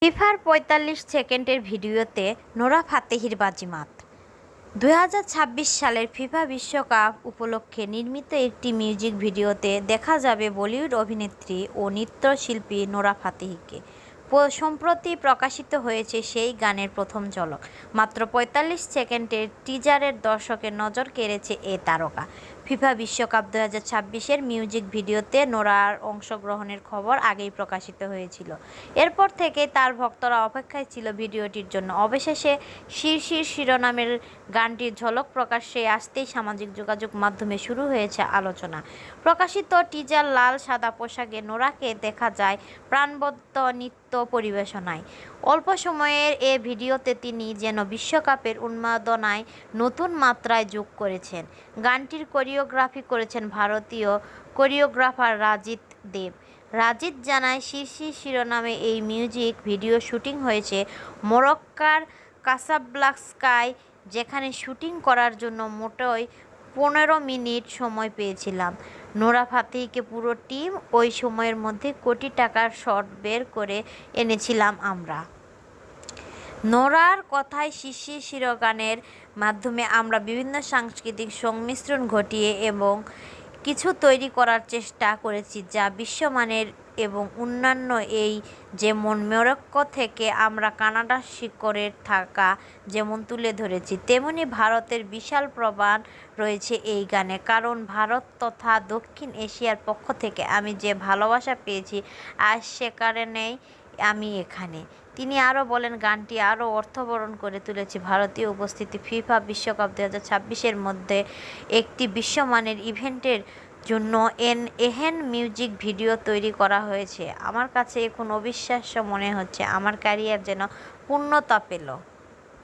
ফিফার ৪৫ সেকেন্ডের ভিডিওতে নোরা ফাতেহির বাজিমাত। ২০২৬ সালের ফিফা বিশ্বকাপ উপলক্ষে নির্মিত একটি মিউজিক ভিডিওতে দেখা যাবে বলিউড অভিনেত্রী ও নৃত্যশিল্পী নোরা ফাতেহিকে। সম্প্রতি প্রকাশিত হয়েছে সেই গানের প্রথম ঝলক। মাত্র ৪৫ সেকেন্ডের টিজারের দর্শকের নজর কেড়েছে এ তারকা। ফিফা বিশ্বকাপ ২০২৬-এর মিউজিক ভিডিওতে নোরার অংশগ্রহণের খবর আগেই প্রকাশিত হয়েছিল। এরপর থেকে তার ভক্তরা অপেক্ষায় ছিল ভিডিওটির জন্য। অবশেষে শিরশির শিরোনামের গানটির ঝলক প্রকাশ্যে আসতেই সামাজিক যোগাযোগ মাধ্যমে শুরু হয়েছে আলোচনা। প্রকাশিত টিজার লাল সাদা পোশাকে নোরাকে দেখা যায় প্রাণবন্ত নৃত্য পরিবেশনায়। অল্প সময়ের এ ভিডিওতে তিনি যেন বিশ্বকাপের উন্মাদনায় নতুন মাত্রায় যোগ করেছেন। গানটির কোরিওগ্রাফি করেছেন ভারতীয় কোরিওগ্রাফার রাজিত দেব। রাজিত জানায়, শিরশির শিরোনামে এই মিউজিক ভিডিও শুটিং হয়েছে মরক্কোর কাসাব্লাঙ্কায়, যেখানে শুটিং করার জন্য মোটই ১৫ মিনিট সময় পেয়েছিলাম। নোরা ফাতেহিকে পুরো টিম ওই সময়ের মধ্যে কোটি টাকার শট বের করে এনেছিলাম আমরা। নোরার কথায়, শিরশির শিরোগানের মাধ্যমে আমরা বিভিন্ন সাংস্কৃতিক সংমিশ্রণ ঘটিয়ে এবং কিছু তৈরি করার চেষ্টা করেছি যা বিশ্বমানের এবং অন্যান্য। এই যেমন মরক্কো থেকে আমরা কানাডার শিকড়ের থাকা যেমন তুলে ধরেছি, তেমনি ভারতের বিশাল প্রমাণ রয়েছে এই গানে। কারণ ভারত তথা দক্ষিণ এশিয়ার পক্ষ থেকে আমি যে ভালোবাসা পেয়েছি আজ সে কারণেই আমি এখানে। তিনি আরও বলেন, গানটি আরও অর্থবহন করে তুলেছে ভারতীয় উপস্থিতি। ফিফা বিশ্বকাপ ২০২৬-এর মধ্যে একটি বিশ্বমানের ইভেন্টের জন্য এহেন মিউজিক ভিডিও তৈরি করা হয়েছে। আমার কাছে এখন অবিশ্বাস্য মনে হচ্ছে, আমার ক্যারিয়ার যেন পূর্ণতা পেল।